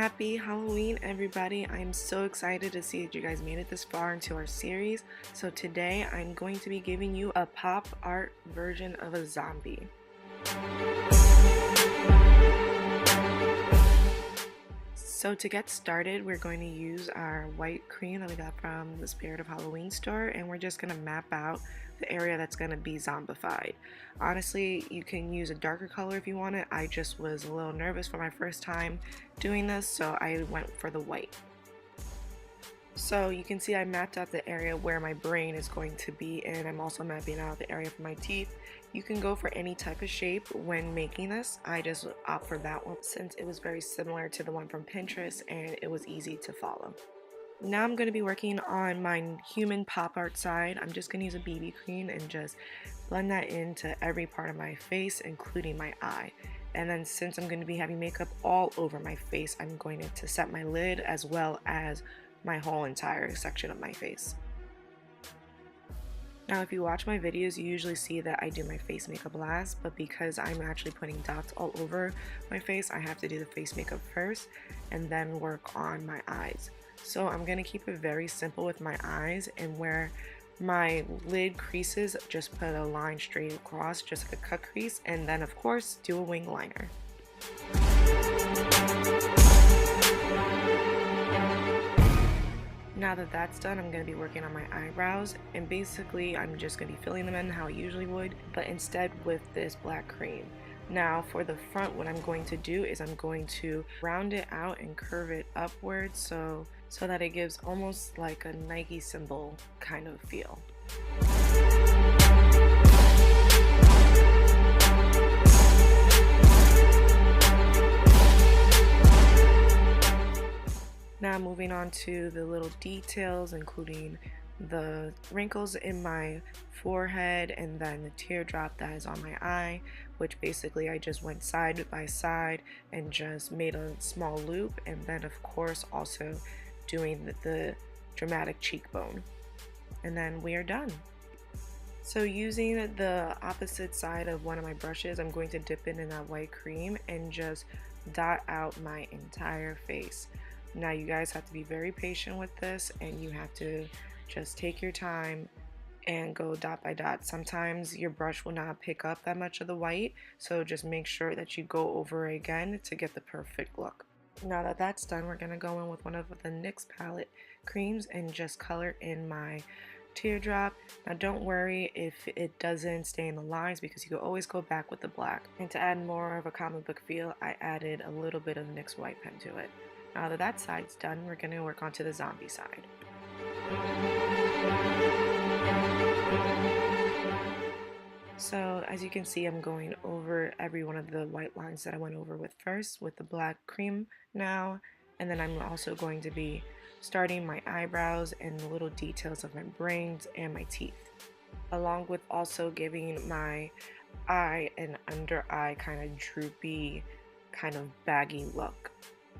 Happy Halloween, everybody. I'm so excited to see that you guys made it this far into our series. So today I'm going to be giving you a pop art version of a zombie. So to get started, we're going to use our white cream that we got from the Spirit of Halloween store, and we're just going to map out the area that's going to be zombified. Honestly, you can use a darker color if you want it. I just was a little nervous for my first time doing this, so I went for the white. So you can see I mapped out the area where my brain is going to be, and I'm also mapping out the area for my teeth. You can go for any type of shape when making this. I just opt for that one since it was very similar to the one from Pinterest and it was easy to follow. Now I'm going to be working on my human pop art side. I'm just going to use a BB cream and just blend that into every part of my face, including my eye. And then since I'm going to be having makeup all over my face, I'm going to set my lid as well as my whole entire section of my face. Now if you watch my videos, you usually see that I do my face makeup last, but because I'm actually putting dots all over my face, I have to do the face makeup first and then work on my eyes. So I'm going to keep it very simple with my eyes, and where my lid creases, just put a line straight across, just like a cut crease, and then of course do a wing liner. Now that that's done, I'm going to be working on my eyebrows, and basically I'm just going to be filling them in how I usually would, but instead with this black cream. Now for the front, what I'm going to do is I'm going to round it out and curve it upwards so that it gives almost like a Nike symbol kind of feel. Now moving on to the little details, including the wrinkles in my forehead and then the teardrop that is on my eye, which basically I just went side by side and just made a small loop, and then of course also doing the dramatic cheekbone. And then we are done. So using the opposite side of one of my brushes, I'm going to dip it in that white cream and just dot out my entire face. Now you guys have to be very patient with this, and you have to just take your time and go dot by dot. Sometimes your brush will not pick up that much of the white, so just make sure that you go over it again to get the perfect look. Now that that's done, we're going to go in with one of the NYX palette creams and just color in my teardrop. Now don't worry if it doesn't stay in the lines, because you can always go back with the black. And to add more of a comic book feel, I added a little bit of NYX white pen to it. Now that that side's done, we're going to work onto the zombie side. So as you can see, I'm going over every one of the white lines that I went over with first with the black cream now, and then I'm also going to be starting my eyebrows and the little details of my brains and my teeth, along with also giving my eye and under eye kind of droopy, kind of baggy look,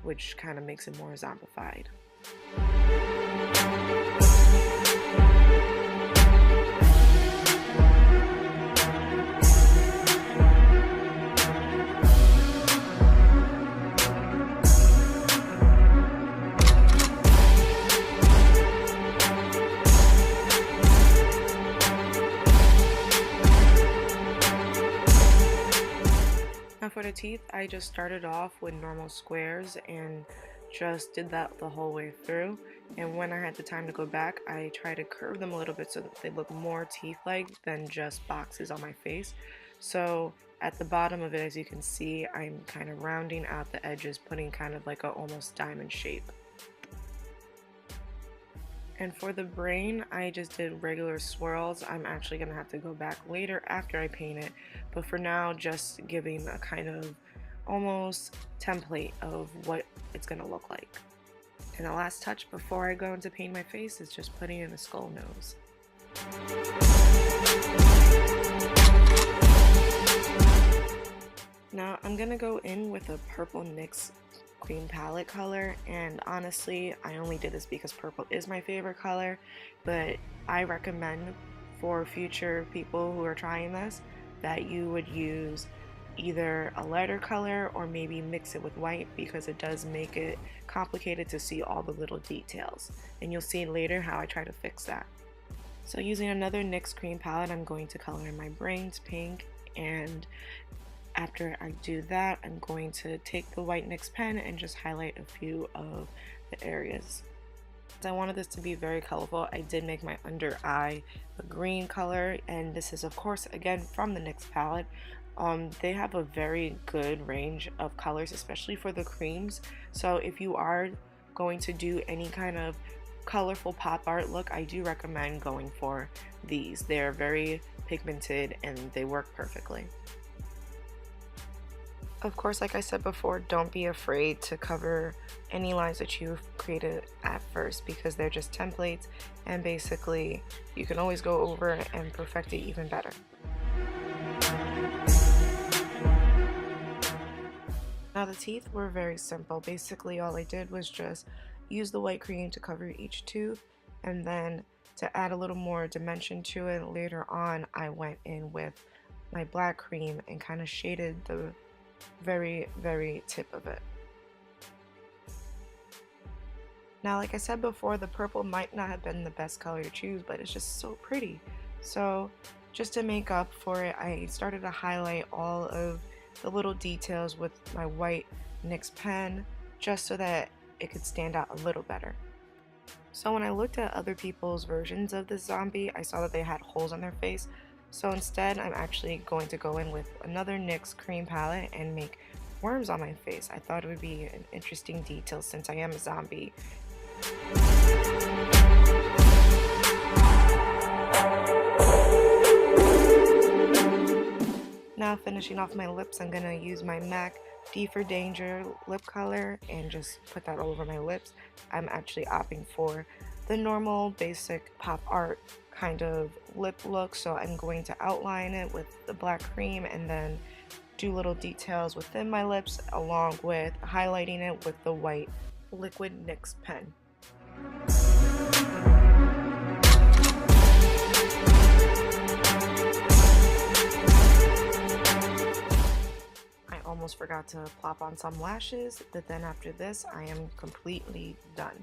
which kind of makes it more zombified. Now for the teeth, I just started off with normal squares and just did that the whole way through, and when I had the time to go back, I tried to curve them a little bit so that they look more teeth-like than just boxes on my face. So at the bottom of it, as you can see, I'm kind of rounding out the edges, putting kind of like a almost diamond shape. And for the brain, I just did regular swirls. I'm actually going to have to go back later after I paint it, but for now, just giving a kind of almost template of what it's going to look like. And the last touch before I go into painting my face is just putting in a skull nose. Now I'm going to go in with a purple NYX cream palette color, and honestly I only did this because purple is my favorite color, but I recommend for future people who are trying this that you would use either a lighter color or maybe mix it with white, because it does make it complicated to see all the little details, and you'll see later how I try to fix that. So using another NYX cream palette, I'm going to color in my brains pink, and after I do that, I'm going to take the white NYX pen and just highlight a few of the areas. I wanted this to be very colorful. I did make my under eye a green color, and this is of course again from the NYX palette. They have a very good range of colors, especially for the creams. So if you are going to do any kind of colorful pop art look, I do recommend going for these. They're very pigmented and they work perfectly. Of course, like I said before, don't be afraid to cover any lines that you've created at first, because they're just templates, and basically you can always go over and perfect it even better. Now the teeth were very simple. Basically all I did was just use the white cream to cover each tooth, and then to add a little more dimension to it later on, I went in with my black cream and kind of shaded the very tip of it. Now like I said before, the purple might not have been the best color to choose, but it's just so pretty. So just to make up for it, I started to highlight all of the little details with my white NYX pen, just so that it could stand out a little better. So when I looked at other people's versions of this zombie, I saw that they had holes on their face. So instead, I'm actually going to go in with another NYX cream palette and make worms on my face. I thought it would be an interesting detail since I am a zombie. Now finishing off my lips, I'm going to use my MAC D for Danger lip color and just put that all over my lips. I'm actually opting for the normal basic pop art kind of lip look, so I'm going to outline it with the black cream and then do little details within my lips, along with highlighting it with the white liquid NYX pen. I almost forgot to plop on some lashes, but then after this I am completely done.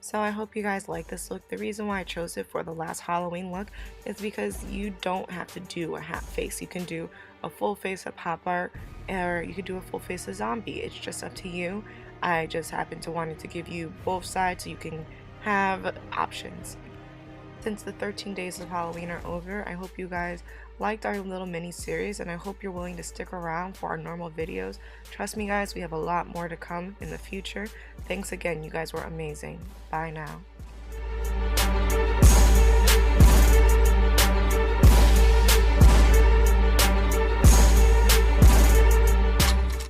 So I hope you guys like this look. The reason why I chose it for the last Halloween look is because you don't have to do a half face. You can do a full face of pop art, or you could do a full face of zombie. It's just up to you. I just happen to wanted to give you both sides so you can have options. Since the 13 days of Halloween are over, I hope you guys liked our little mini series, and I hope you're willing to stick around for our normal videos. Trust me guys, we have a lot more to come in the future. Thanks again, you guys were amazing. Bye now.